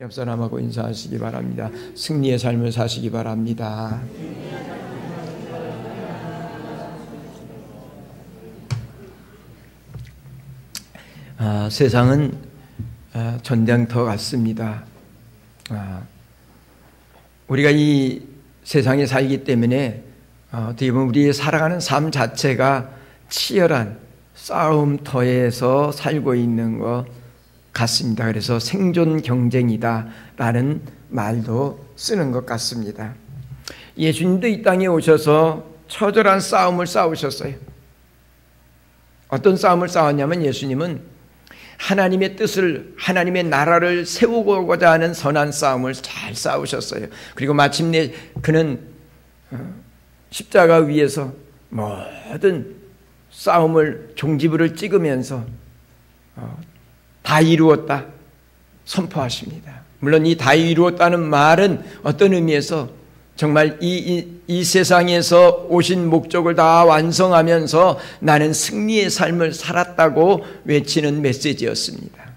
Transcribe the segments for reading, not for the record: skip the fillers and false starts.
옆 사람하고 인사하시기 바랍니다. 승리의 삶을 사시기 바랍니다. 세상은 전쟁터 같습니다. 우리가 이 세상에 살기 때문에 어떻게 보면 우리의 살아가는 삶 자체가 치열한 싸움터에서 살고 있는 것 같습니다. 그래서 생존 경쟁이다라는 말도 쓰는 것 같습니다. 예수님도 이 땅에 오셔서 처절한 싸움을 싸우셨어요. 어떤 싸움을 싸웠냐면 예수님은 하나님의 뜻을, 하나님의 나라를 세우고자 하는 선한 싸움을 잘 싸우셨어요. 그리고 마침내 그는 십자가 위에서 모든 싸움을 종지부를 찍으면서 다 이루었다 선포하십니다. 물론 이 다 이루었다는 말은 어떤 의미에서 정말 이 세상에서 오신 목적을 다 완성하면서 나는 승리의 삶을 살았다고 외치는 메시지였습니다.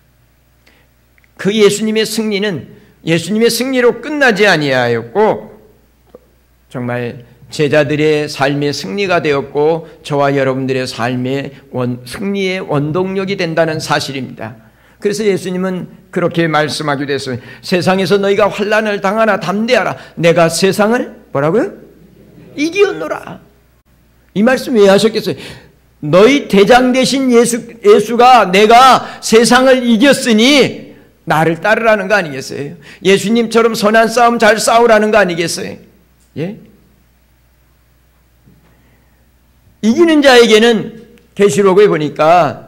그 예수님의 승리는 예수님의 승리로 끝나지 아니하였고 정말 제자들의 삶의 승리가 되었고 저와 여러분들의 삶의 승리의 원동력이 된다는 사실입니다. 그래서 예수님은 그렇게 말씀하기도 했어요. 세상에서 너희가 환난을 당하나 담대하라. 내가 세상을 뭐라고요? 이기었노라. 이 말씀 왜 하셨겠어요? 너희 대장 되신 예수가 내가 세상을 이겼으니 나를 따르라는 거 아니겠어요? 예수님처럼 선한 싸움 잘 싸우라는 거 아니겠어요? 예? 이기는 자에게는 계시록에 보니까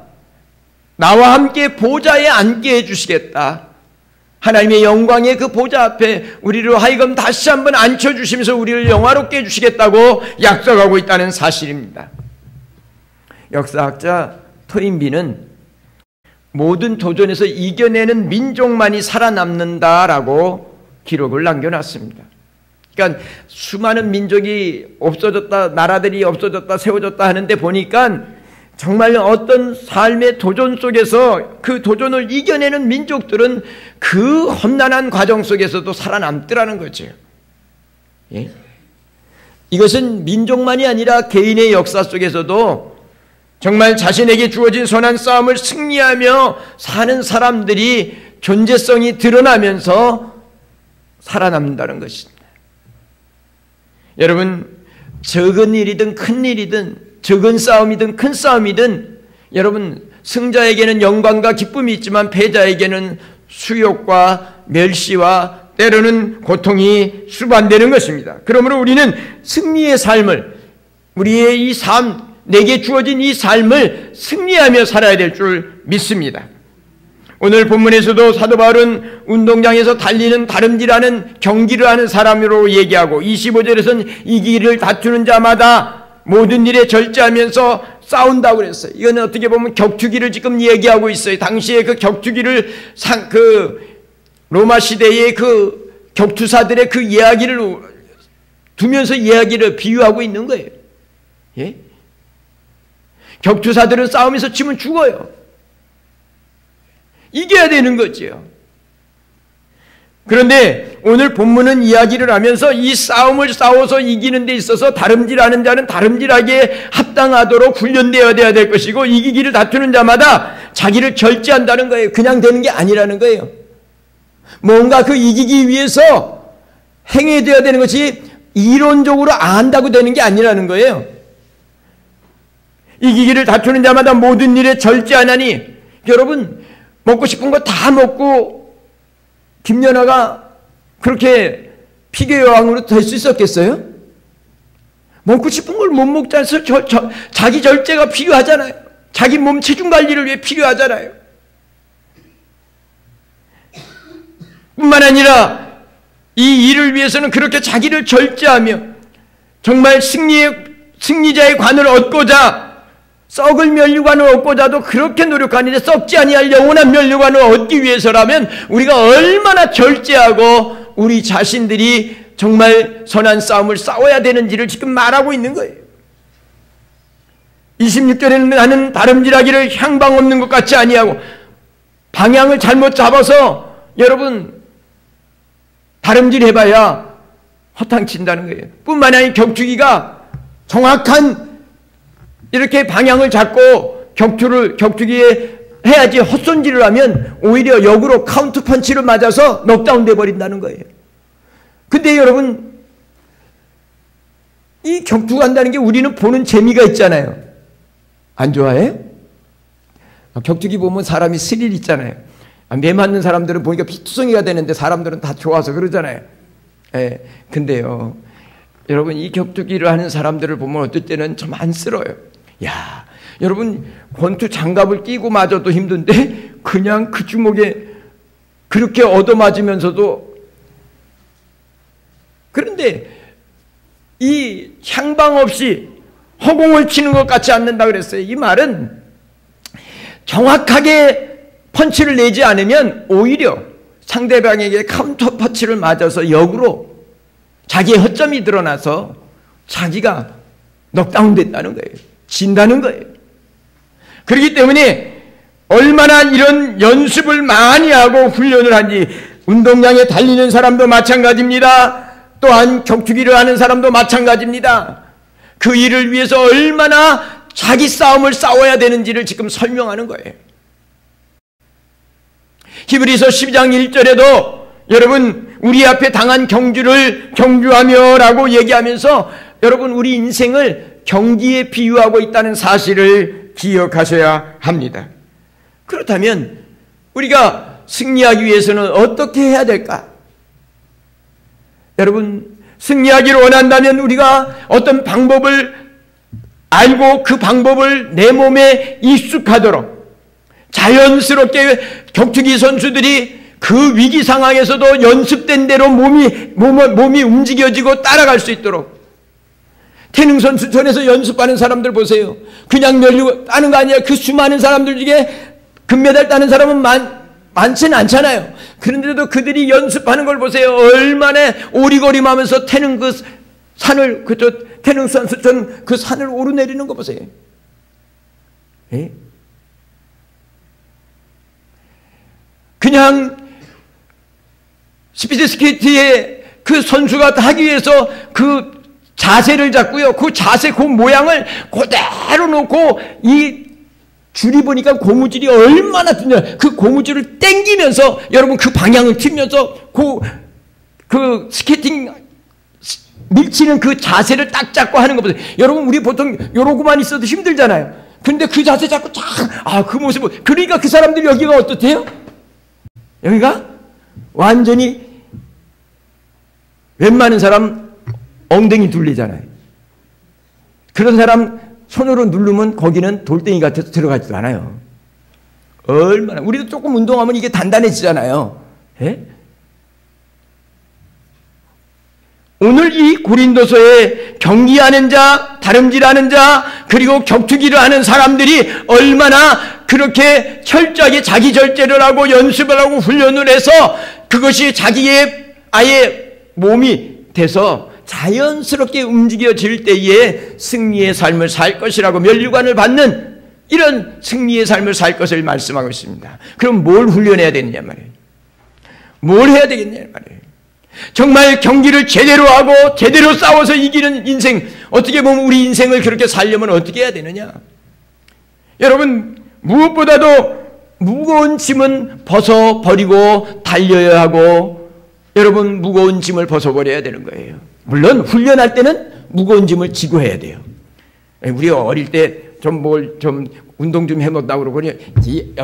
나와 함께 보좌에 앉게 해주시겠다. 하나님의 영광의 그 보좌 앞에 우리를 하여금 다시 한번 앉혀주시면서 우리를 영화롭게 해주시겠다고 약속하고 있다는 사실입니다. 역사학자 토인비는 모든 도전에서 이겨내는 민족만이 살아남는다라고 기록을 남겨놨습니다. 그러니까 수많은 민족이 없어졌다, 나라들이 없어졌다, 세워졌다 하는데 보니까 정말 어떤 삶의 도전 속에서 그 도전을 이겨내는 민족들은 그 험난한 과정 속에서도 살아남더라는 거죠. 예? 이것은 민족만이 아니라 개인의 역사 속에서도 정말 자신에게 주어진 선한 싸움을 승리하며 사는 사람들이 존재성이 드러나면서 살아남는다는 것입니다. 여러분, 적은 일이든 큰 일이든 적은 싸움이든 큰 싸움이든 여러분 승자에게는 영광과 기쁨이 있지만 패자에게는 수욕과 멸시와 때로는 고통이 수반되는 것입니다. 그러므로 우리는 승리의 삶을 우리의 이 삶, 내게 주어진 이 삶을 승리하며 살아야 될 줄 믿습니다. 오늘 본문에서도 사도 바울은 운동장에서 달리는 다름질하는 경기를 하는 사람으로 얘기하고 25절에서는 이 길을 다투는 자마다 모든 일에 절제하면서 싸운다고 그랬어요. 이거는 어떻게 보면 격투기를 지금 얘기하고 있어요. 당시에 그 격투기를 로마 시대의 그 격투사들의 그 이야기를 두면서 이야기를 비유하고 있는 거예요. 예? 격투사들은 싸움에서 치면 죽어요. 이겨야 되는 거죠. 그런데 오늘 본문은 이야기를 하면서 이 싸움을 싸워서 이기는 데 있어서 다름질하는 자는 다름질하게 합당하도록 훈련되어야 될 것이고 이기기를 다투는 자마다 자기를 절제한다는 거예요. 그냥 되는 게 아니라는 거예요. 뭔가 그 이기기 위해서 행해야 되는 것이 이론적으로 안다고 되는 게 아니라는 거예요. 이기기를 다투는 자마다 모든 일에 절제하나니 여러분 먹고 싶은 거 다 먹고 김연아가 그렇게 피겨여왕으로 될 수 있었겠어요? 먹고 싶은 걸 못 먹지 않아서 자기 절제가 필요하잖아요. 자기 몸 체중 관리를 위해 필요하잖아요. 뿐만 아니라 이 일을 위해서는 그렇게 자기를 절제하며 정말 승리자의 관을 얻고자 썩을 면류관을 얻고자도 그렇게 노력하는데 썩지 아니할 영원한 면류관을 얻기 위해서라면 우리가 얼마나 절제하고 우리 자신들이 정말 선한 싸움을 싸워야 되는지를 지금 말하고 있는 거예요. 26절에는 나는 다름질하기를 향방 없는 것 같이 아니하고 방향을 잘못 잡아서 여러분 다름질 해봐야 허탕친다는 거예요. 뿐만 아니라 격투기가 정확한 이렇게 방향을 잡고 격투기에 해야지 헛손질을 하면 오히려 역으로 카운트 펀치를 맞아서 넉다운 돼버린다는 거예요. 근데 여러분, 이 격투한다는 게 우리는 보는 재미가 있잖아요. 안 좋아해요? 격투기 보면 사람이 스릴 있잖아요. 매 맞는 사람들은 보니까 피투성이가 되는데 사람들은 다 좋아서 그러잖아요. 예. 근데요, 여러분, 이 격투기를 하는 사람들을 보면 어떨 때는 좀 안쓰러워요. 야, 여러분, 권투 장갑을 끼고 맞아도 힘든데 그냥 그 주먹에 그렇게 얻어맞으면서도, 그런데 이 향방 없이 허공을 치는 것 같지 않는다 그랬어요. 이 말은 정확하게 펀치를 내지 않으면 오히려 상대방에게 카운터 펀치를 맞아서 역으로 자기의 허점이 드러나서 자기가 넉다운 됐다는 거예요. 진다는 거예요. 그렇기 때문에 얼마나 이런 연습을 많이 하고 훈련을 한지, 운동장에 달리는 사람도 마찬가지입니다. 또한 격투기를 하는 사람도 마찬가지입니다. 그 일을 위해서 얼마나 자기 싸움을 싸워야 되는지를 지금 설명하는 거예요. 히브리서 12장 1절에도 여러분, 우리 앞에 당한 경주를 경주하며 라고 얘기하면서 여러분, 우리 인생을 경기에 비유하고 있다는 사실을 기억하셔야 합니다. 그렇다면 우리가 승리하기 위해서는 어떻게 해야 될까? 여러분, 승리하기를 원한다면 우리가 어떤 방법을 알고 그 방법을 내 몸에 익숙하도록, 자연스럽게 격투기 선수들이 그 위기 상황에서도 연습된 대로 몸이 움직여지고 따라갈 수 있도록. 태능 선수촌에서 연습하는 사람들 보세요. 그냥 열리고 따는 거 아니야. 그 수많은 사람들 중에 금메달 따는 사람은 많지는 않잖아요. 그런데도 그들이 연습하는 걸 보세요. 얼마나 오리거림하면서 태능 그 산을, 태능 선수촌 그 산을 오르내리는 거 보세요. 예? 그냥 스피드 스케이트의 그 선수가 하기 위해서 그 자세를 잡고요. 그 자세, 그 모양을 그대로 놓고 이 줄이 보니까 고무줄이 얼마나 든냐. 그 고무줄을 당기면서 여러분 그 방향을 틀면서 그 스케이팅 밀치는 그 자세를 딱 잡고 하는 거 보세요. 여러분, 우리 보통 요러고만 있어도 힘들잖아요. 근데 그 자세 잡고 그 모습, 그러니까 그 사람들이 여기가 어떻대요? 여기가 완전히 웬만한 사람 엉덩이 둘리잖아요. 그런 사람 손으로 누르면 거기는 돌덩이 같아서 들어가지도 않아요. 얼마나, 우리도 조금 운동하면 이게 단단해지잖아요. 예? 오늘 이 고린도서에 경기하는 자, 다름질하는 자, 그리고 격투기를 하는 사람들이 얼마나 그렇게 철저하게 자기 절제를 하고 연습을 하고 훈련을 해서 그것이 자기의 아예 몸이 돼서 자연스럽게 움직여질 때에 승리의 삶을 살 것이라고 면류관을 받는 이런 승리의 삶을 살 것을 말씀하고 있습니다. 그럼 뭘 훈련해야 되느냐 말이에요. 뭘 해야 되겠냐 말이에요. 정말 경기를 제대로 하고 제대로 싸워서 이기는 인생, 어떻게 보면 우리 인생을 그렇게 살려면 어떻게 해야 되느냐. 여러분, 무엇보다도 무거운 짐은 벗어버리고 달려야 하고, 여러분, 무거운 짐을 벗어버려야 되는 거예요. 물론 훈련할 때는 무거운 짐을 지고 해야 돼요. 우리 어릴 때 좀 운동 좀 해본다고 그러고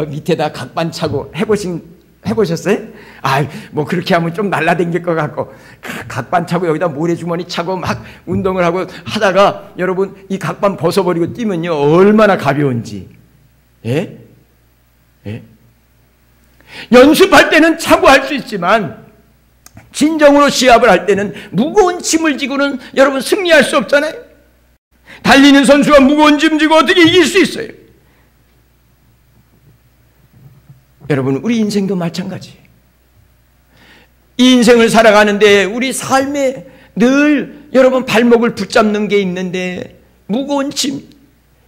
밑에다 각반 차고 해보셨어요? 뭐 그렇게 하면 좀 날라댕길 것 같고, 각반 차고 여기다 모래주머니 차고 막 운동을 하고 하다가 여러분 이 각반 벗어버리고 뛰면요 얼마나 가벼운지. 예? 예? 연습할 때는 차고 할 수 있지만 진정으로 시합을 할 때는 무거운 짐을 지고는 여러분 승리할 수 없잖아요. 달리는 선수가 무거운 짐 지고 어떻게 이길 수 있어요? 여러분, 우리 인생도 마찬가지예요. 이 인생을 살아가는데 우리 삶에 늘 여러분 발목을 붙잡는 게 있는데, 무거운 짐,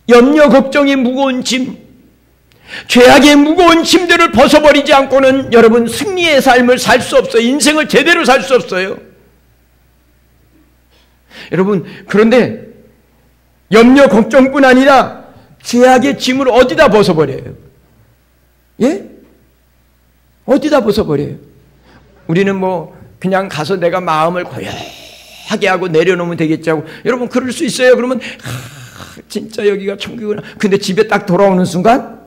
염려 걱정이 무거운 짐, 죄악의 무거운 짐들을 벗어버리지 않고는 여러분 승리의 삶을 살 수 없어요. 인생을 제대로 살 수 없어요. 여러분, 그런데 염려 걱정뿐 아니라 죄악의 짐을 어디다 벗어버려요? 예? 어디다 벗어버려요? 우리는 뭐 그냥 가서 내가 마음을 고요하게 하고 내려놓으면 되겠지 하고, 여러분 그럴 수 있어요. 그러면 진짜 여기가 천국이구나. 근데 집에 딱 돌아오는 순간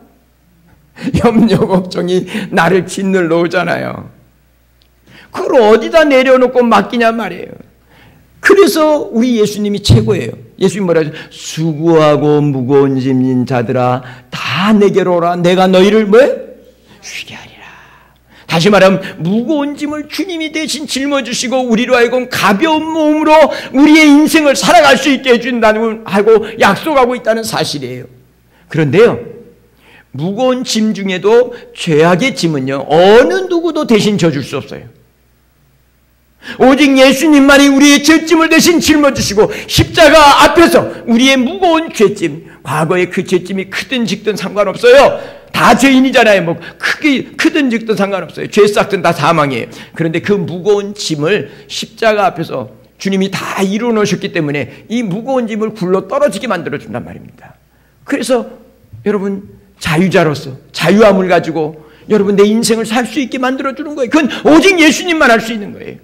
염려 걱정이 나를 짓눌러 오잖아요. 그걸 어디다 내려놓고 맡기냐 말이에요. 그래서 우리 예수님이 최고예요. 예수님 뭐라 하죠? 수고하고 무거운 짐진 자들아 다 내게로 오라. 내가 너희를 뭐해? 쉬게 하리라. 다시 말하면 무거운 짐을 주님이 대신 짊어주시고 우리로 하여금 가벼운 몸으로 우리의 인생을 살아갈 수 있게 해준다는 하고 약속하고 있다는 사실이에요. 그런데요, 무거운 짐 중에도 죄악의 짐은요, 어느 누구도 대신 져줄 수 없어요. 오직 예수님만이 우리의 죄짐을 대신 짊어주시고 십자가 앞에서 우리의 무거운 죄짐, 과거의 그 죄짐이 크든 작든 상관없어요. 다 죄인이잖아요. 뭐 크든 작든 상관없어요. 죄 싹든 다 사망이에요. 그런데 그 무거운 짐을 십자가 앞에서 주님이 다 이루어 놓으셨기 때문에 이 무거운 짐을 굴러 떨어지게 만들어 준단 말입니다. 그래서 여러분 자유자로서 자유함을 가지고 여러분 내 인생을 살 수 있게 만들어 주는 거예요. 그건 오직 예수님만 할 수 있는 거예요.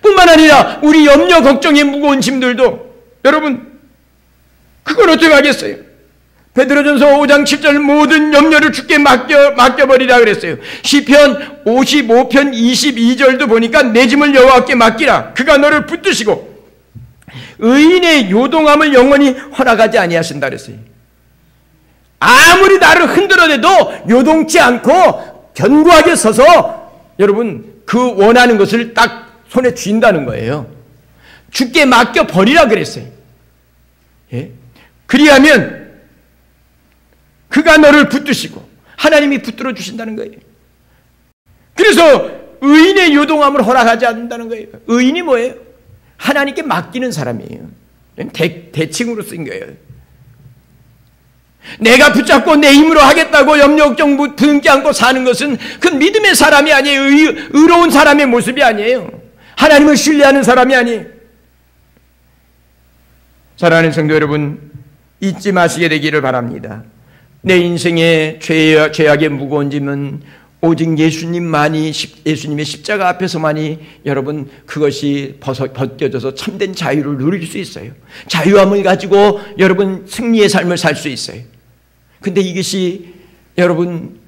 뿐만 아니라 우리 염려 걱정의 무거운 짐들도 여러분 그걸 어떻게 하겠어요? 베드로전서 5장 7절 모든 염려를 주께 맡겨버리라 그랬어요. 시편 55편 22절도 보니까 내 짐을 여호와께 맡기라. 그가 너를 붙드시고 의인의 요동함을 영원히 허락하지 아니하신다 그랬어요. 아무리 나를 흔들어내도 요동치 않고 견고하게 서서 여러분 그 원하는 것을 딱 손에 쥔다는 거예요. 주께 맡겨버리라 그랬어요. 예? 그리하면 그가 너를 붙드시고 하나님이 붙들어 주신다는 거예요. 그래서 의인의 요동함을 허락하지 않는다는 거예요. 의인이 뭐예요? 하나님께 맡기는 사람이에요. 대칭으로 쓴 거예요. 내가 붙잡고 내 힘으로 하겠다고 염려 걱정 부둥켜 안고 사는 것은 그 믿음의 사람이 아니에요. 의로운 사람의 모습이 아니에요. 하나님을 신뢰하는 사람이 아니에요. 사랑하는 성도 여러분, 잊지 마시게 되기를 바랍니다. 내 인생의 죄악의 무거운 짐은 오직 예수님의 십자가 앞에서만이 여러분 그것이 벗겨져서 참된 자유를 누릴 수 있어요. 자유함을 가지고 여러분 승리의 삶을 살 수 있어요. 근데 이것이 여러분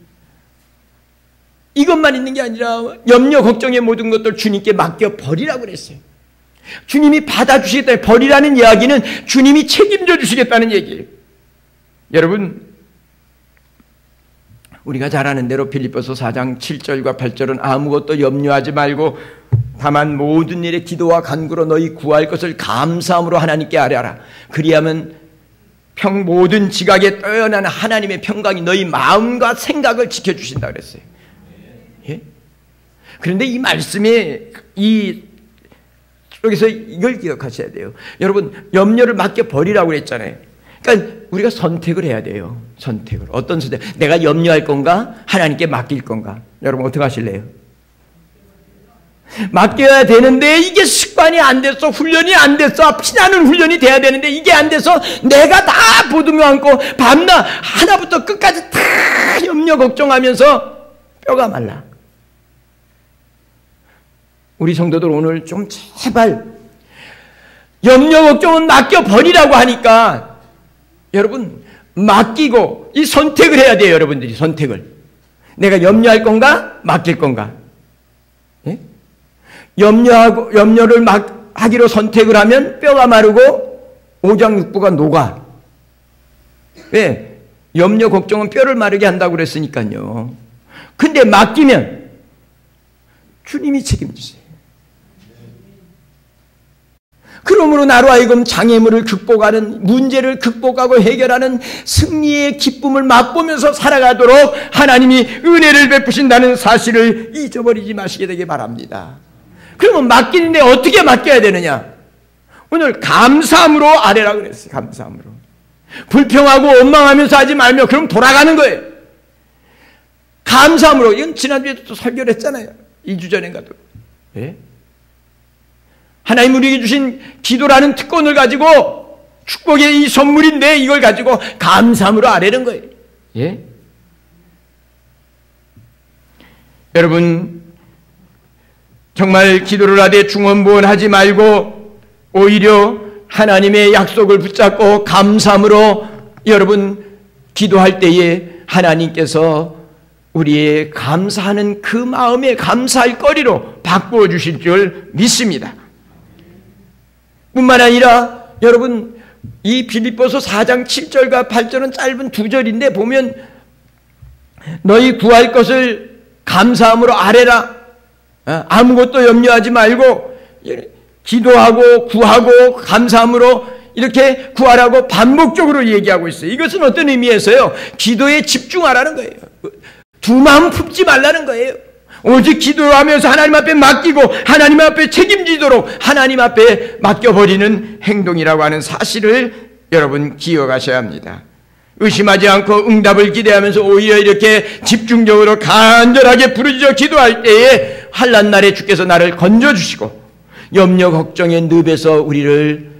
이것만 있는 게 아니라 염려 걱정의 모든 것들 주님께 맡겨버리라고 그랬어요. 주님이 받아주시겠다. 버리라는 이야기는 주님이 책임져 주시겠다는 얘기예요. 여러분 우리가 잘 아는 대로 빌립보서 4장 7절과 8절은 아무것도 염려하지 말고 다만 모든 일에 기도와 간구로 너희 구할 것을 감사함으로 하나님께 아뢰라. 그리하면 모든 지각에 뛰어난 하나님의 평강이 너희 마음과 생각을 지켜주신다 그랬어요. 예? 그런데 이 말씀에 여기서 이걸 기억하셔야 돼요. 여러분 염려를 맡겨버리라고 그랬잖아요. 그러니까 우리가 선택을 해야 돼요. 선택을. 어떤 선택? 내가 염려할 건가? 하나님께 맡길 건가? 여러분 어떻게 하실래요? 맡겨야 되는데 이게 습관이 안 됐어. 훈련이 안 됐어. 피나는 훈련이 돼야 되는데 이게 안 돼서 내가 다 보듬어 안고 밤낮 하나부터 끝까지 다 염려 걱정하면서 뼈가 말라. 우리 성도들 오늘 좀 제발 염려 걱정은 맡겨버리라고 하니까 여러분 맡기고 이 선택을 해야 돼요. 여러분들이 선택을. 내가 염려할 건가? 맡길 건가? 예? 염려를 하기로 선택을 하면 뼈가 마르고 오장육부가 녹아. 왜? 염려 걱정은 뼈를 마르게 한다고 그랬으니까요. 근데 맡기면 주님이 책임지세요. 그러므로 나로 하여금 장애물을 극복하는, 문제를 극복하고 해결하는 승리의 기쁨을 맛보면서 살아가도록 하나님이 은혜를 베푸신다는 사실을 잊어버리지 마시게 되길 바랍니다. 그러면 맡기는데 어떻게 맡겨야 되느냐? 오늘 감사함으로 아뢰라 그랬어요. 감사함으로. 불평하고 원망하면서 하지 말며 그럼 돌아가는 거예요. 감사함으로. 이건 지난주에 또 설교를 했잖아요. 2주 전인가도. 예? 하나님 우리에게 주신 기도라는 특권을 가지고 축복의 이 선물인데 이걸 가지고 감사함으로 아뢰는 거예요. 예? 여러분 정말 기도를 하되 중언부언하지 말고 오히려 하나님의 약속을 붙잡고 감사함으로 여러분 기도할 때에 하나님께서 우리의 감사하는 그 마음에 감사할 거리로 바꾸어 주실 줄 믿습니다. 뿐만 아니라 여러분 이 빌립보서 4장 7절과 8절은 짧은 2절인데 보면 너희 구할 것을 감사함으로 아뢰라. 아무것도 염려하지 말고 기도하고 구하고 감사함으로 이렇게 구하라고 반복적으로 얘기하고 있어요. 이것은 어떤 의미에서요? 기도에 집중하라는 거예요. 두 마음 품지 말라는 거예요. 오직 기도하면서 하나님 앞에 맡기고 하나님 앞에 책임지도록 하나님 앞에 맡겨버리는 행동이라고 하는 사실을 여러분 기억하셔야 합니다. 의심하지 않고 응답을 기대하면서 오히려 이렇게 집중적으로 간절하게 부르짖어 기도할 때에 환난 날에 주께서 나를 건져주시고 염려 걱정의 늪에서 우리를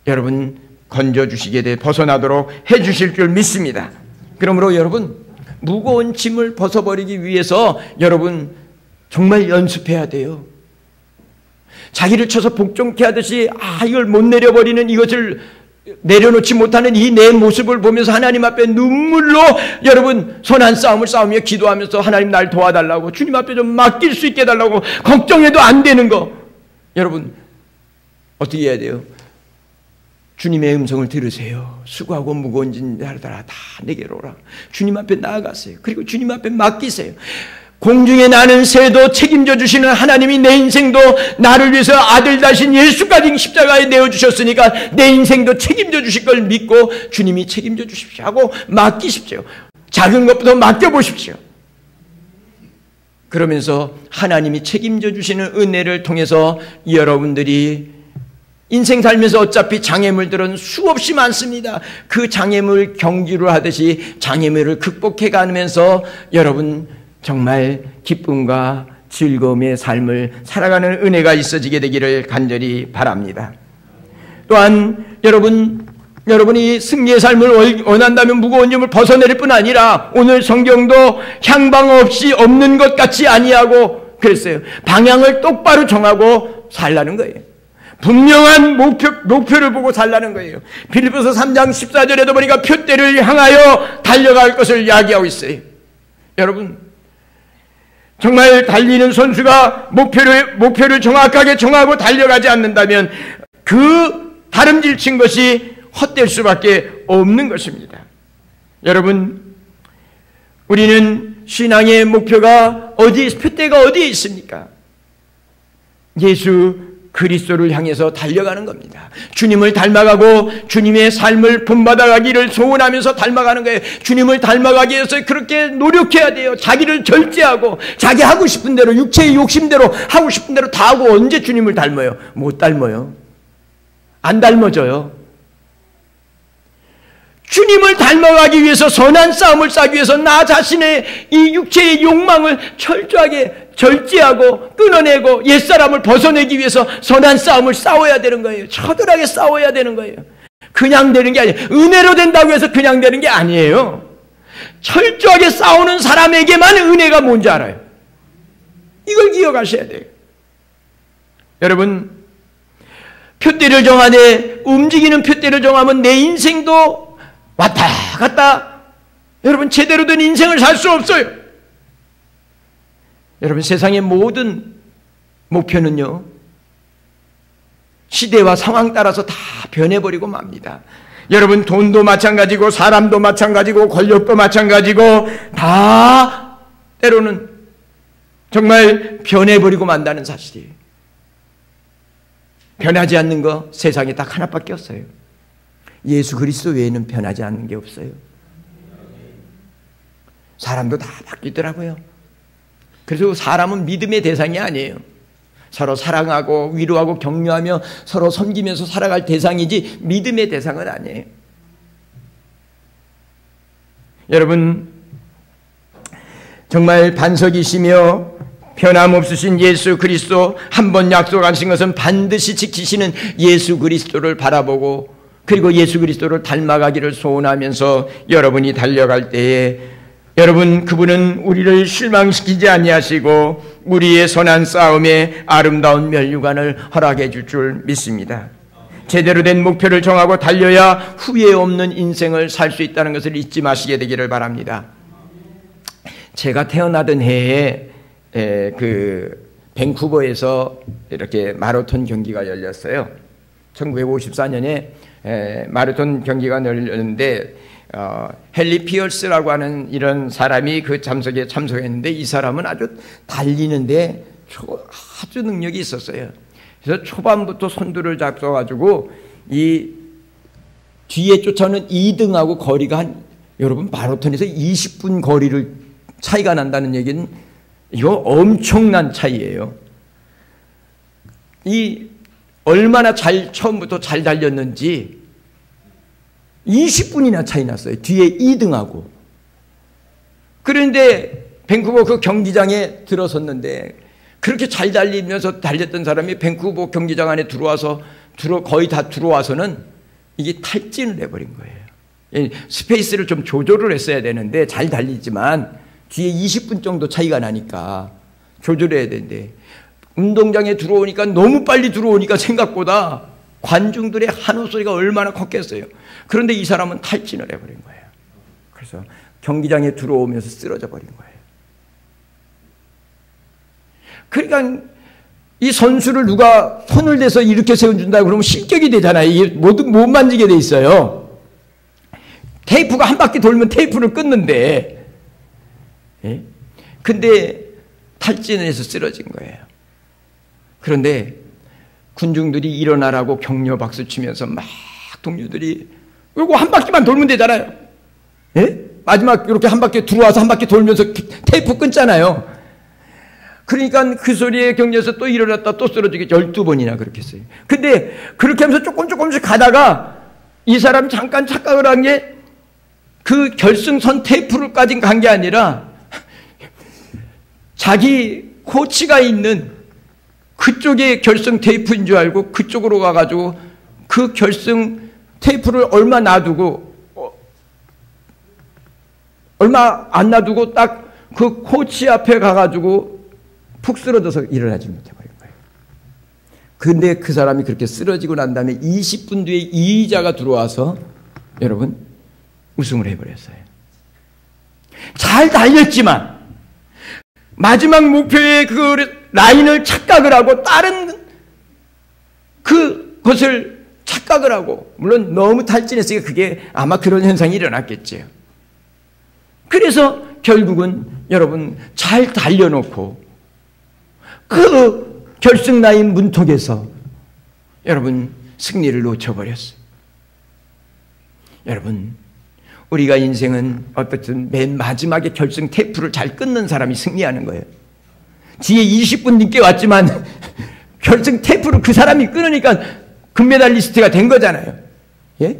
여러분 건져주시게 돼 벗어나도록 해주실 줄 믿습니다. 그러므로 여러분 무거운 짐을 벗어버리기 위해서 여러분 정말 연습해야 돼요. 자기를 쳐서 복종케 하듯이 이걸 못 내려버리는 이것을 내려놓지 못하는 이 내 모습을 보면서 하나님 앞에 눈물로 여러분 선한 싸움을 싸우며 기도하면서 하나님 날 도와달라고 주님 앞에 좀 맡길 수 있게 해달라고 걱정해도 안 되는 거 여러분 어떻게 해야 돼요? 주님의 음성을 들으세요. 수고하고 무거운 짐들아 다 내게로 오라. 주님 앞에 나아가세요. 그리고 주님 앞에 맡기세요. 공중에 나는 새도 책임져 주시는 하나님이 내 인생도 나를 위해서 아들 다신 예수까지 십자가에 내어주셨으니까 내 인생도 책임져 주실 걸 믿고 주님이 책임져 주십시오 하고 맡기십시오. 작은 것부터 맡겨보십시오. 그러면서 하나님이 책임져 주시는 은혜를 통해서 여러분들이 인생 살면서 어차피 장애물들은 수없이 많습니다. 그 장애물 경주를 하듯이 장애물을 극복해 가면서 여러분 정말 기쁨과 즐거움의 삶을 살아가는 은혜가 있어지게 되기를 간절히 바랍니다. 또한 여러분이 승리의 삶을 원한다면 무거운 짐을 벗어내릴 뿐 아니라 오늘 성경도 향방 없이 없는 것 같이 아니하고 그랬어요. 방향을 똑바로 정하고 살라는 거예요. 분명한 목표를 보고 살라는 거예요. 빌립보서 3장 14절에도 보니까 표대를 향하여 달려갈 것을 이야기하고 있어요. 여러분 정말 달리는 선수가 목표를 정확하게 정하고 달려가지 않는다면 그 다름질 친 것이 헛될 수밖에 없는 것입니다. 여러분 우리는 신앙의 목표가 표대가 어디에 있습니까? 예수 그리스도를 향해서 달려가는 겁니다. 주님을 닮아가고 주님의 삶을 본받아가기를 소원하면서 닮아가는 거예요. 주님을 닮아가기 위해서 그렇게 노력해야 돼요. 자기를 절제하고 자기 하고 싶은 대로 육체의 욕심대로 하고 싶은 대로 다 하고 언제 주님을 닮아요? 못 닮아요. 안 닮아져요. 주님을 닮아가기 위해서 선한 싸움을 싸기 위해서 나 자신의 이 육체의 욕망을 철저하게 절제하고 끊어내고 옛사람을 벗어내기 위해서 선한 싸움을 싸워야 되는 거예요. 처절하게 싸워야 되는 거예요. 그냥 되는 게 아니에요. 은혜로 된다고 해서 그냥 되는 게 아니에요. 철저하게 싸우는 사람에게만 은혜가 뭔지 알아요. 이걸 기억하셔야 돼요. 여러분 표대를 정하되 움직이는 표대를 정하면 내 인생도 왔다 갔다 여러분 제대로 된 인생을 살 수 없어요. 여러분 세상의 모든 목표는요 시대와 상황 따라서 다 변해버리고 맙니다. 여러분 돈도 마찬가지고 사람도 마찬가지고 권력도 마찬가지고 다 때로는 정말 변해버리고 만다는 사실이에요. 변하지 않는 거 세상에 딱 하나밖에 없어요. 예수 그리스도 외에는 변하지 않는 게 없어요. 사람도 다 바뀌더라고요. 그래서 사람은 믿음의 대상이 아니에요. 서로 사랑하고 위로하고 격려하며 서로 섬기면서 살아갈 대상이지 믿음의 대상은 아니에요. 여러분, 정말 반석이시며 변함없으신 예수 그리스도, 한 번 약속하신 것은 반드시 지키시는 예수 그리스도를 바라보고, 그리고 예수 그리스도를 닮아가기를 소원하면서 여러분이 달려갈 때에 여러분, 그분은 우리를 실망시키지 아니하시고 우리의 선한 싸움에 아름다운 면류관을 허락해 줄 줄 믿습니다. 제대로 된 목표를 정하고 달려야 후회 없는 인생을 살 수 있다는 것을 잊지 마시게 되기를 바랍니다. 제가 태어나던 해에 밴쿠버에서 이렇게 마라톤 경기가 열렸어요. 1954년에 마라톤 경기가 열렸는데 헨리 피어스라고 하는 이런 사람이 그 참석에 참석했는데, 이 사람은 아주 달리는데 아주 능력이 있었어요. 그래서 초반부터 선두를 잡숴가지고 이 뒤에 쫓아오는 2등하고 거리가 여러분, 마라톤에서 20분 거리를 차이가 난다는 얘기는 이거 엄청난 차이예요. 이 얼마나 처음부터 잘 달렸는지 20분이나 차이 났어요. 뒤에 2등하고. 그런데 밴쿠버 그 경기장에 들어섰는데, 그렇게 잘 달리면서 달렸던 사람이 밴쿠버 경기장 안에 들어와서 거의 다 들어와서는 이게 탈진을 해버린 거예요. 스페이스를 좀 조절을 했어야 되는데, 잘 달리지만 뒤에 20분 정도 차이가 나니까 조절해야 되는데, 운동장에 들어오니까 너무 빨리 들어오니까 생각보다 관중들의 한호 소리가 얼마나 컸겠어요. 그런데 이 사람은 탈진을 해버린 거예요. 그래서 경기장에 들어오면서 쓰러져 버린 거예요. 그러니까 이 선수를 누가 손을 대서 이렇게 세워준다 그러면 실격이 되잖아요. 이게 못 만지게 돼 있어요. 테이프가 한 바퀴 돌면 테이프를 끊는데, 근데 탈진을 해서 쓰러진 거예요. 그런데 군중들이 일어나라고 격려 박수 치면서 막 동료들이, 이거 한 바퀴만 돌면 되잖아요. 마지막 이렇게 한 바퀴 들어와서 한 바퀴 돌면서 테이프 끊잖아요. 그러니까 그 소리에 격려해서 또 일어났다 또 쓰러지게 12번이나 그렇게 했어요. 근데 그렇게 하면서 조금씩 가다가 이 사람이 잠깐 착각을 한 게, 그 결승선 테이프를까지 간 게 아니라 자기 코치가 있는 그쪽에 결승 테이프인 줄 알고 그쪽으로 가가지고 그 결승 테이프를 얼마 안 놔두고 딱 그 코치 앞에 가가지고 푹 쓰러져서 일어나지 못해버린 거예요. 근데 그 사람이 그렇게 쓰러지고 난 다음에 20분 뒤에 이의자가 들어와서 여러분 우승을 해버렸어요. 잘 달렸지만 마지막 목표의 그 라인을 착각을 하고 다른 그것을 착각을 하고, 물론 너무 탈진했으니까 그게 아마 그런 현상이 일어났겠죠. 그래서 결국은 여러분 잘 달려놓고 그 결승 라인 문턱에서 여러분 승리를 놓쳐버렸어요. 여러분, 우리가 인생은 어떻든 맨 마지막에 결승 테이프를 잘 끊는 사람이 승리하는 거예요. 뒤에 20분 늦게 왔지만 결승 테이프를 그 사람이 끊으니까 금메달리스트가 된 거잖아요. 예?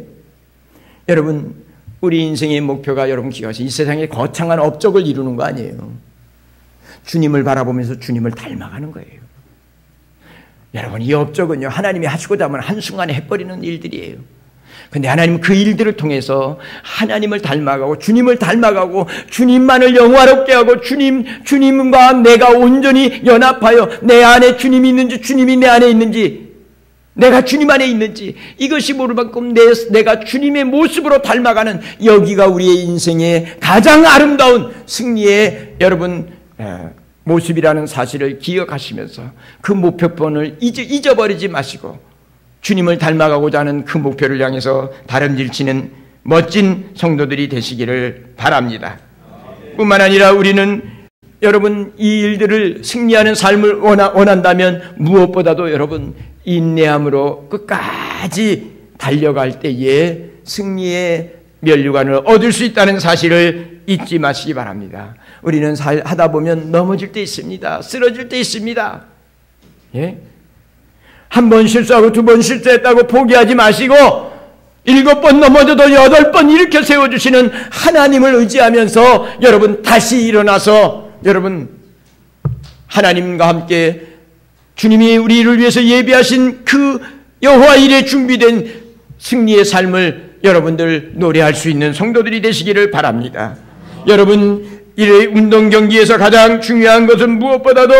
여러분, 우리 인생의 목표가 여러분 기억하세요. 이 세상에 거창한 업적을 이루는 거 아니에요. 주님을 바라보면서 주님을 닮아가는 거예요. 여러분, 이 업적은요, 하나님이 하시고자 하면 한순간에 해버리는 일들이에요. 근데 하나님은 그 일들을 통해서 하나님을 닮아가고 주님을 닮아가고 주님만을 영화롭게 하고 주님과 내가 온전히 연합하여 내 안에 주님이 있는지, 주님이 내 안에 있는지, 내가 주님 안에 있는지, 이것이 모를 만큼 내가 주님의 모습으로 닮아가는, 여기가 우리의 인생의 가장 아름다운 승리의 여러분 모습이라는 사실을 기억하시면서 그 목표권을 잊어버리지 마시고 주님을 닮아가고자 하는 그 목표를 향해서 다름질치는 멋진 성도들이 되시기를 바랍니다. 뿐만 아니라 우리는 여러분 이 일들을 승리하는 삶을 원한다면 무엇보다도 여러분 인내함으로 끝까지 달려갈 때에 승리의 면류관을 얻을 수 있다는 사실을 잊지 마시기 바랍니다. 우리는 하다 보면 넘어질 때 있습니다. 쓰러질 때 있습니다. 예? 한 번 실수하고 두 번 실수했다고 포기하지 마시고 7번 넘어져도 8번 일으켜 세워주시는 하나님을 의지하면서 여러분 다시 일어나서 여러분 하나님과 함께 주님이 우리를 위해서 예비하신 그 여호와 일에 준비된 승리의 삶을 여러분들 노래할 수 있는 성도들이 되시기를 바랍니다. 여러분 이 운동 경기에서 가장 중요한 것은 무엇보다도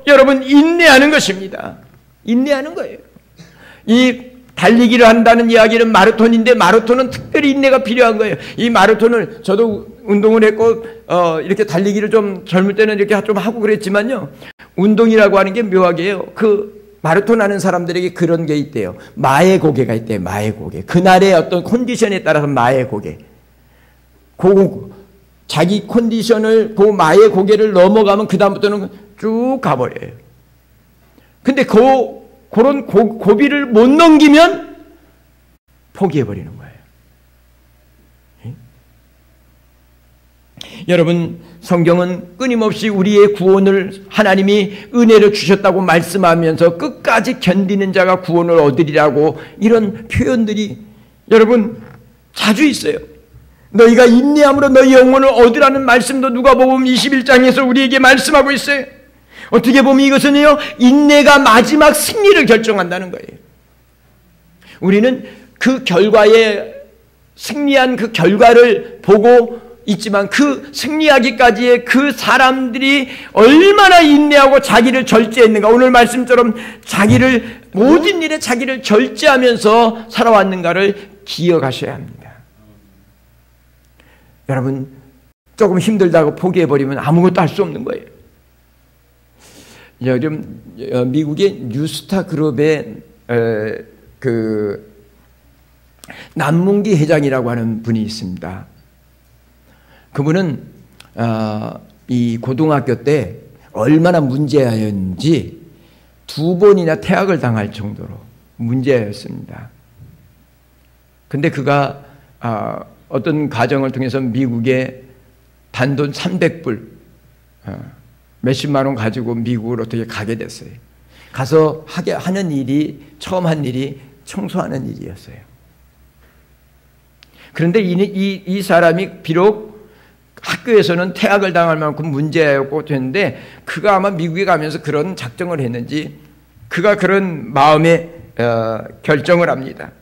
여러분 인내하는 것입니다. 인내하는 거예요. 이 달리기를 한다는 이야기는 마라톤인데 마라톤은 특별히 인내가 필요한 거예요. 이 마라톤을 저도 운동을 했고 이렇게 달리기를 좀 젊을 때는 이렇게 좀 하고 그랬지만요. 운동이라고 하는 게 묘하게요. 그 마라톤 하는 사람들에게 그런 게 있대요. 마의 고개가 있대요. 마의 고개. 그날의 어떤 컨디션에 따라서 마의 고개. 자기 컨디션을 그 마의 고개를 넘어가면 그 다음부터는 쭉 가버려요. 근데 그런 고비를 못 넘기면 포기해버리는 거예요. 여러분 성경은 끊임없이 우리의 구원을 하나님이 은혜를 주셨다고 말씀하면서 끝까지 견디는 자가 구원을 얻으리라고 이런 표현들이 여러분 자주 있어요. 너희가 인내함으로 너희 영혼을 얻으라는 말씀도 누가복음 21장에서 우리에게 말씀하고 있어요. 어떻게 보면 이것은요 인내가 마지막 승리를 결정한다는 거예요. 우리는 그 결과에 승리한 그 결과를 보고 있지만 그 승리하기까지의 그 사람들이 얼마나 인내하고 자기를 절제했는가. 오늘 말씀처럼 자기를 모든 일에 자기를 절제하면서 살아왔는가를 기억하셔야 합니다. 여러분 조금 힘들다고 포기해버리면 아무것도 할 수 없는 거예요. 요즘 미국의 뉴스타 그룹의 그 남문기 회장이라고 하는 분이 있습니다. 그분은 이 고등학교 때 얼마나 문제였는지 2번이나 퇴학을 당할 정도로 문제였습니다. 근데 그가 어떤 과정을 통해서 미국에 단돈 300불 몇십만 원 가지고 미국으로 어떻게 가게 됐어요. 가서 하는 일이 처음 한 일이 청소하는 일이었어요. 그런데 이 사람이 비록 학교에서는 퇴학을 당할 만큼 문제였고 됐는데 그가 아마 미국에 가면서 그런 작정을 했는지 그가 그런 마음에 결정을 합니다.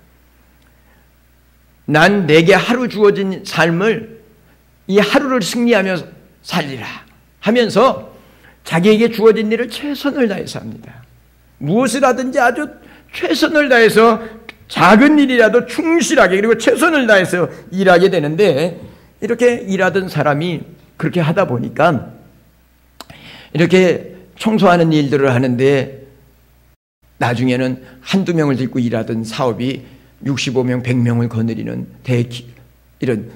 난 내게 하루 주어진 삶을 이 하루를 승리하며 살리라 하면서 자기에게 주어진 일을 최선을 다해서 합니다. 무엇을 하든지 아주 최선을 다해서 작은 일이라도 충실하게 그리고 최선을 다해서 일하게 되는데 이렇게 일하던 사람이 그렇게 하다 보니까 이렇게 청소하는 일들을 하는데 나중에는 한두 명을 데리고 일하던 사업이 65명, 100명을 거느리는 이런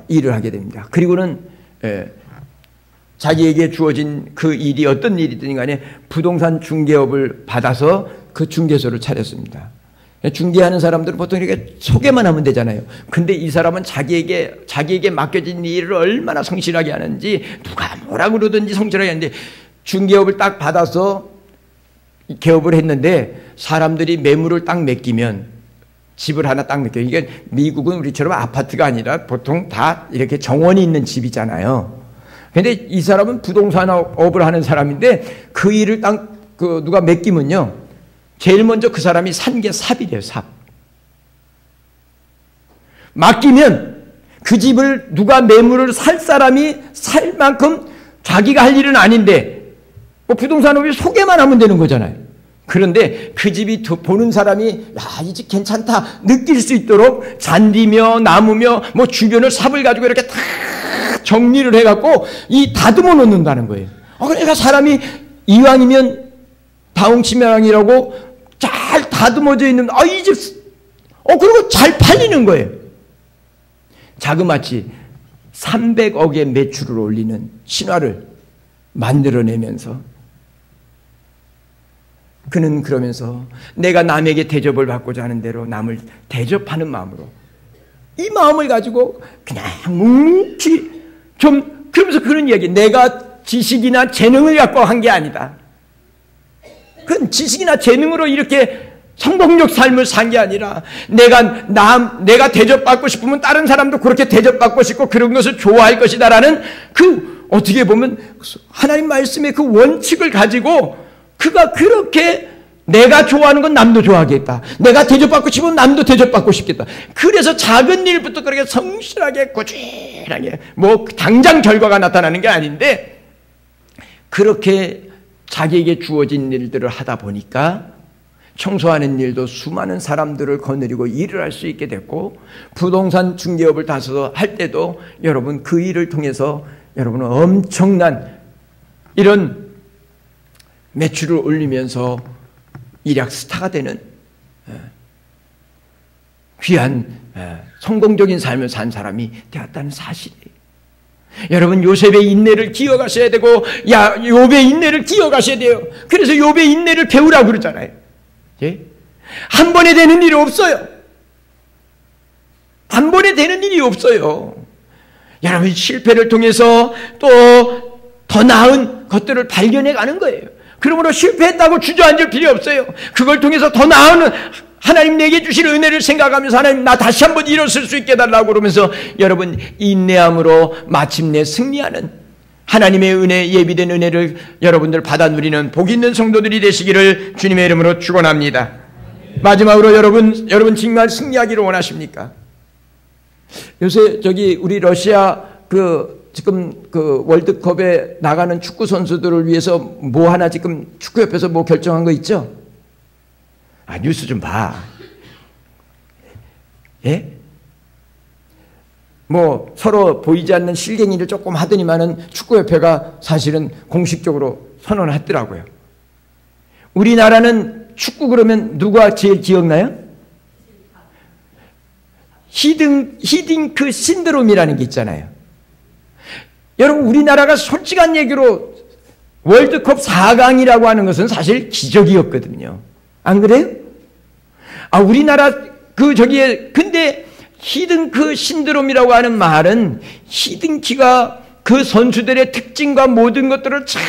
일을 하게 됩니다. 그리고는 자기에게 주어진 그 일이 어떤 일이든 간에 부동산 중개업을 받아서 그 중개소를 차렸습니다. 중개하는 사람들은 보통 이렇게 소개만 하면 되잖아요. 근데 이 사람은 자기에게 맡겨진 일을 얼마나 성실하게 하는지 누가 뭐라 그러든지 성실하게 하는데 중개업을 딱 받아서 개업을 했는데 사람들이 매물을 딱 맡기면 집을 하나 딱 맡겨요. 이게 미국은 우리처럼 아파트가 아니라 보통 다 이렇게 정원이 있는 집이잖아요. 근데 이 사람은 부동산업을 하는 사람인데 그 일을 딱 누가 맡기면요. 제일 먼저 그 사람이 산 게 삽이래요, 삽. 맡기면 그 집을 누가 매물을 살 사람이 살 만큼 자기가 할 일은 아닌데 뭐 부동산업이 소개만 하면 되는 거잖아요. 그런데 그 집이 보는 사람이 야, 이 집 괜찮다 느낄 수 있도록 잔디며 나무며 뭐 주변을 삽을 가지고 이렇게 다 정리를 해갖고 다듬어 놓는다는 거예요. 그러니까 사람이 이왕이면 다홍치명이라고 잘 다듬어져 있는 이 집 그리고 잘 팔리는 거예요. 자그마치 300억의 매출을 올리는 신화를 만들어내면서 그는 그러면서 내가 남에게 대접을 받고자 하는 대로 남을 대접하는 마음으로 이 마음을 가지고 그냥 묵묵히 좀 그러면서 그런 이야기 내가 지식이나 재능을 갖고 한 게 아니다. 그건 지식이나 재능으로 이렇게 성공적 삶을 산 게 아니라 내가 대접받고 싶으면 다른 사람도 그렇게 대접받고 싶고 그런 것을 좋아할 것이다라는 어떻게 보면 하나님 말씀의 그 원칙을 가지고 그가 그렇게 내가 좋아하는 건 남도 좋아하겠다. 내가 대접받고 싶으면 남도 대접받고 싶겠다. 그래서 작은 일부터 그렇게 성실하게 꾸준하게 당장 결과가 나타나는 게 아닌데 그렇게 자기에게 주어진 일들을 하다 보니까 청소하는 일도 수많은 사람들을 거느리고 일을 할 수 있게 됐고 부동산 중개업을 다뤄서 할 때도 여러분 그 일을 통해서 여러분은 엄청난 이런 매출을 올리면서 일약 스타가 되는 귀한 성공적인 삶을 산 사람이 되었다는 사실이에요. 여러분 요셉의 인내를 기억하셔야 되고 욥의 인내를 기억하셔야 돼요. 그래서 욥의 인내를 배우라고 그러잖아요. 예? 한 번에 되는 일이 없어요. 한 번에 되는 일이 없어요. 여러분 실패를 통해서 또 더 나은 것들을 발견해 가는 거예요. 그러므로 실패했다고 주저앉을 필요 없어요. 그걸 통해서 더 나은 하나님 내게 주실 은혜를 생각하면서 하나님 나 다시 한번 일어설 수 있게 해달라고 그러면서 여러분 인내함으로 마침내 승리하는 하나님의 은혜, 예비된 은혜를 여러분들 받아 누리는 복 있는 성도들이 되시기를 주님의 이름으로 축원합니다. 마지막으로 여러분 정말 승리하기를 원하십니까? 요새 우리 러시아 지금 월드컵에 나가는 축구 선수들을 위해서 뭐 하나 지금 축구협회에서 뭐 결정한 거 있죠? 뉴스 좀 봐. 예? 서로 보이지 않는 실갱이를 조금 하더니만은 축구협회가 사실은 공식적으로 선언했더라고요. 우리나라는 축구 그러면 누가 제일 기억나요? 히딩크 신드롬이라는 게 있잖아요. 여러분 우리나라가 솔직한 얘기로 월드컵 4강이라고 하는 것은 사실 기적이었거든요. 안 그래요? 우리나라 근데 히딩크 신드롬이라고 하는 말은 히딩키가 그 선수들의 특징과 모든 것들을 잘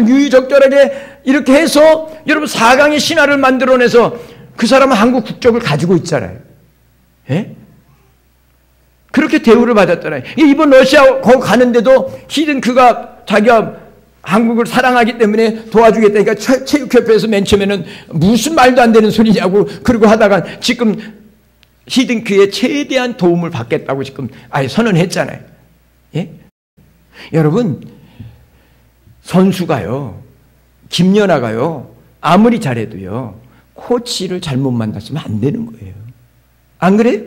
유유적절하게 이렇게 해서 여러분 4강의 신화를 만들어내서 그 사람은 한국 국적을 가지고 있잖아요. 예? 그렇게 대우를 받았잖아요. 이번 러시아 거기 가는데도 히딩크가 자기가 한국을 사랑하기 때문에 도와주겠다니까 체육협회에서 맨 처음에는 무슨 말도 안 되는 소리냐고 그러고 하다가 지금 히딩크의 최대한 도움을 받겠다고 지금 선언했잖아요. 예? 여러분 선수가요, 김연아가요, 아무리 잘해도요 코치를 잘못 만났으면 안 되는 거예요. 안 그래요?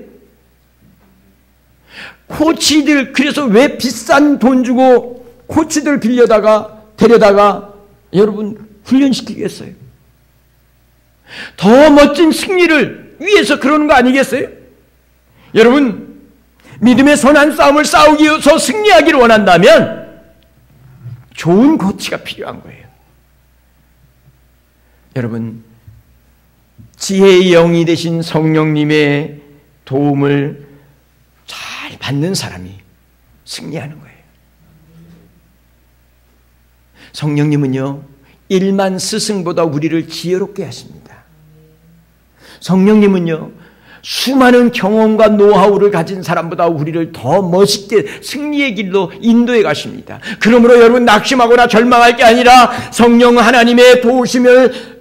코치들 그래서 왜 비싼 돈 주고 코치들 데려다가 여러분 훈련시키겠어요? 더 멋진 승리를 위해서 그러는 거 아니겠어요? 여러분 믿음의 선한 싸움을 싸우기 위해서 승리하기를 원한다면 좋은 코치가 필요한 거예요. 여러분 지혜의 영이 되신 성령님의 도움을 잘 받는 사람이 승리하는 거예요. 성령님은요 일만 스승보다 우리를 지혜롭게 하십니다. 성령님은요 수많은 경험과 노하우를 가진 사람보다 우리를 더 멋있게 승리의 길로 인도해 가십니다. 그러므로 여러분 낙심하거나 절망할 게 아니라 성령 하나님의 도우심을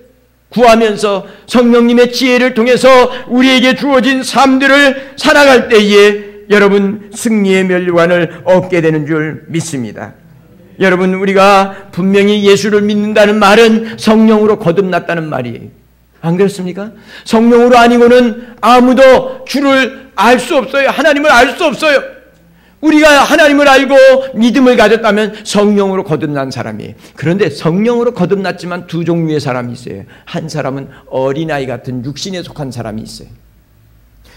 구하면서 성령님의 지혜를 통해서 우리에게 주어진 삶들을 살아갈 때에 여러분 승리의 면류관을 얻게 되는 줄 믿습니다. 여러분 우리가 분명히 예수를 믿는다는 말은 성령으로 거듭났다는 말이에요. 안 그렇습니까? 성령으로 아니고는 아무도 주를 알 수 없어요. 하나님을 알 수 없어요. 우리가 하나님을 알고 믿음을 가졌다면 성령으로 거듭난 사람이에요. 그런데 성령으로 거듭났지만 두 종류의 사람이 있어요. 한 사람은 어린아이 같은 육신에 속한 사람이 있어요.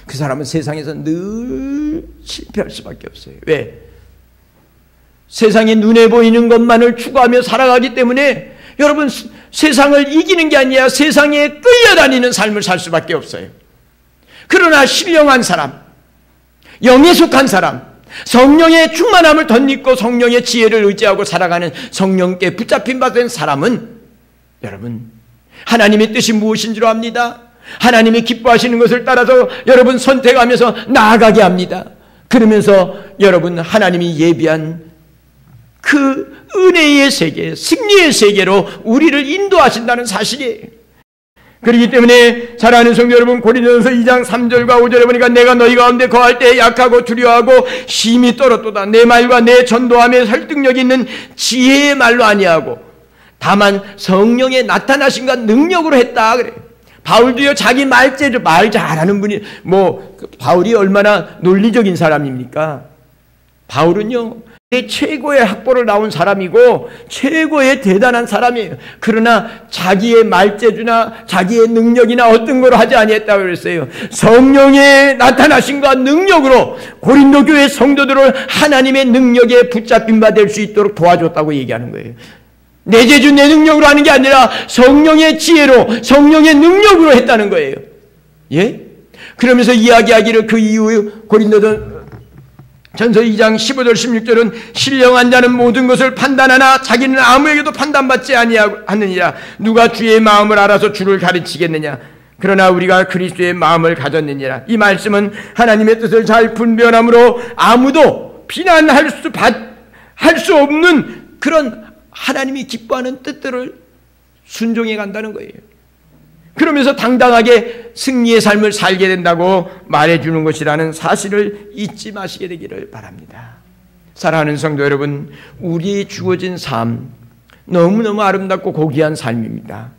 그 사람은 세상에서 늘 실패할 수밖에 없어요. 왜? 세상에 눈에 보이는 것만을 추구하며 살아가기 때문에 여러분 세상을 이기는 게 아니라 세상에 끌려다니는 삶을 살 수밖에 없어요. 그러나 신령한 사람, 영에 속한 사람, 성령의 충만함을 덧입고 성령의 지혜를 의지하고 살아가는 성령께 붙잡힌 바 된 사람은 여러분 하나님의 뜻이 무엇인 줄 압니다. 하나님이 기뻐하시는 것을 따라서 여러분 선택하면서 나아가게 합니다. 그러면서 여러분 하나님이 예비한 그 은혜의 세계, 승리의 세계로 우리를 인도하신다는 사실이에요. 그렇기 때문에 사랑하는 성도 여러분, 고린도전서 2장 3절과 5절에 보니까 내가 너희 가운데 거할 때 약하고 두려워하고 심히 떨었도다. 내 말과 내 전도함에 설득력 있는 지혜의 말로 아니하고 다만 성령의 나타나심과 능력으로 했다 그래요. 바울도요, 자기 말 잘하는 분이, 바울이 얼마나 논리적인 사람입니까? 바울은요, 최고의 학벌을 나온 사람이고 최고의 대단한 사람이에요. 그러나 자기의 말재주나 자기의 능력이나 어떤 걸 하지 아니했다고 그랬어요. 성령의 나타나심과 능력으로 고린도 교회 성도들을 하나님의 능력에 붙잡힌 바 될 수 있도록 도와줬다고 얘기하는 거예요. 내 재주 내 능력으로 하는 게 아니라 성령의 지혜로 성령의 능력으로 했다는 거예요. 예? 그러면서 이야기하기를 그 이후 고린도전 전서 2장 15절 16절은 신령한 자는 모든 것을 판단하나 자기는 아무에게도 판단받지 아니하느니라. 누가 주의 마음을 알아서 주를 가르치겠느냐. 그러나 우리가 그리스도의 마음을 가졌느니라. 이 말씀은 하나님의 뜻을 잘 분별함으로 아무도 비난할 수 없는 그런 하나님이 기뻐하는 뜻들을 순종해 간다는 거예요. 그러면서 당당하게 승리의 삶을 살게 된다고 말해주는 것이라는 사실을 잊지 마시게 되기를 바랍니다. 사랑하는 성도 여러분, 우리의 주어진 삶 너무너무 아름답고 고귀한 삶입니다.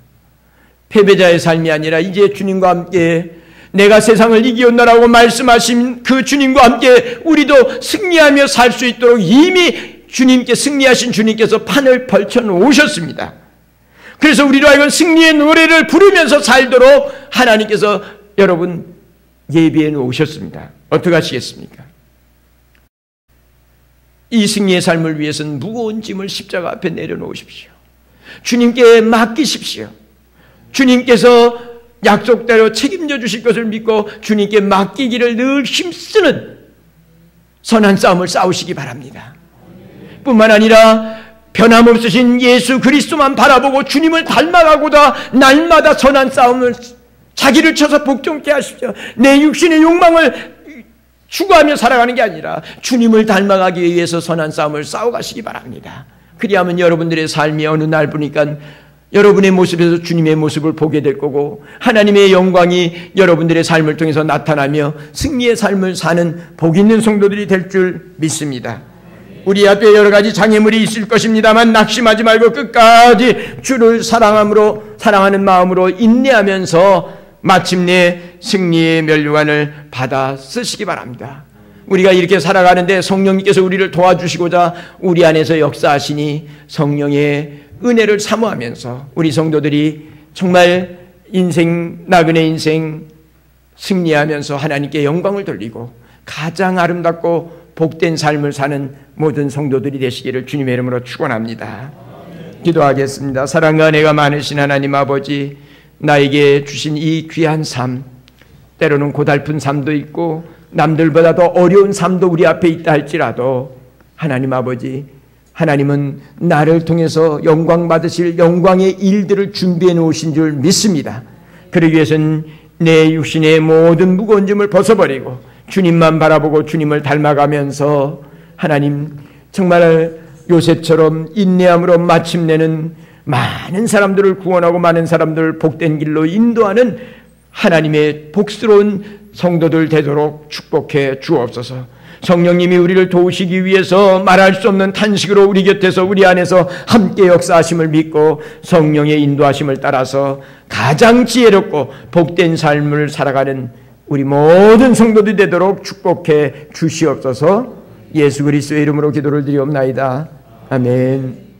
패배자의 삶이 아니라 이제 주님과 함께 내가 세상을 이기었노라고 말씀하신 그 주님과 함께 우리도 승리하며 살 수 있도록 이미 승리하신 주님께서 판을 펼쳐 놓으셨습니다. 그래서 우리로 하여금 승리의 노래를 부르면서 살도록 하나님께서 여러분 예비해 놓으셨습니다. 어떻게 하시겠습니까? 이 승리의 삶을 위해서는 무거운 짐을 십자가 앞에 내려놓으십시오. 주님께 맡기십시오. 주님께서 약속대로 책임져 주실 것을 믿고 주님께 맡기기를 늘 힘쓰는 선한 싸움을 싸우시기 바랍니다. 뿐만 아니라 변함없으신 예수 그리스도만 바라보고 주님을 닮아가고자 날마다 선한 싸움을 자기를 쳐서 복종케 하십시오. 내 육신의 욕망을 추구하며 살아가는 게 아니라 주님을 닮아가기 위해서 선한 싸움을 싸워가시기 바랍니다. 그리하면 여러분들의 삶이 어느 날 보니까 여러분의 모습에서 주님의 모습을 보게 될 거고 하나님의 영광이 여러분들의 삶을 통해서 나타나며 승리의 삶을 사는 복 있는 성도들이 될 줄 믿습니다. 우리 앞에 여러 가지 장애물이 있을 것입니다만 낙심하지 말고 끝까지 주를 사랑하는 마음으로 인내하면서 마침내 승리의 면류관을 받아 쓰시기 바랍니다. 우리가 이렇게 살아가는데 성령님께서 우리를 도와주시고자 우리 안에서 역사하시니 성령의 은혜를 사모하면서 우리 성도들이 정말 나그네 인생 승리하면서 하나님께 영광을 돌리고 가장 아름답고 복된 삶을 사는 모든 성도들이 되시기를 주님의 이름으로 축원합니다. 기도하겠습니다. 사랑과 은혜가 많으신 하나님 아버지, 나에게 주신 이 귀한 삶, 때로는 고달픈 삶도 있고 남들보다 더 어려운 삶도 우리 앞에 있다 할지라도 하나님 아버지, 하나님은 나를 통해서 영광 받으실 영광의 일들을 준비해 놓으신 줄 믿습니다. 그러기 위해서는 내 육신의 모든 무거운 짐을 벗어버리고 주님만 바라보고 주님을 닮아가면서 하나님 정말 요셉처럼 인내함으로 마침내는 많은 사람들을 구원하고 많은 사람들을 복된 길로 인도하는 하나님의 복스러운 성도들 되도록 축복해 주옵소서. 성령님이 우리를 도우시기 위해서 말할 수 없는 탄식으로 우리 곁에서 우리 안에서 함께 역사하심을 믿고 성령의 인도하심을 따라서 가장 지혜롭고 복된 삶을 살아가는 우리 모든 성도들이 되도록 축복해 주시옵소서. 예수 그리스도의 이름으로 기도를 드리옵나이다. 아멘.